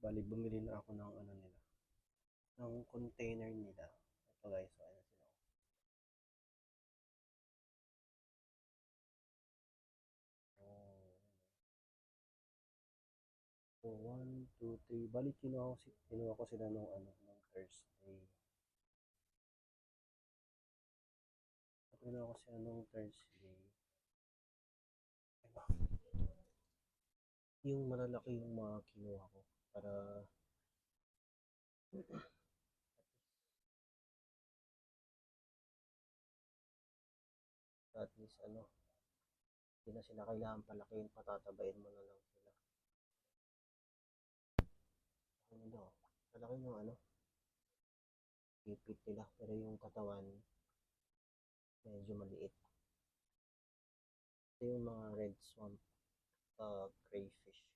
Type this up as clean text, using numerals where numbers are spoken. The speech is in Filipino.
Bali, bumili na ako ng ano nila, ng container nila. Ito guys, so ayan sila. Oh. So, 1, 2, 3. Bali, kinuha ko sila nung ano, nung Thursday. Kinuha ko sila nung Thursday. Yung malalaki yung mga kinuha ko para at least ano, hindi na sila kailangan palakihin, patatabain mo na lang sila. Ano daw, malaki yung ano, ipit nila, pero yung katawan medyo maliit. Ito yung mga red swamp crayfish.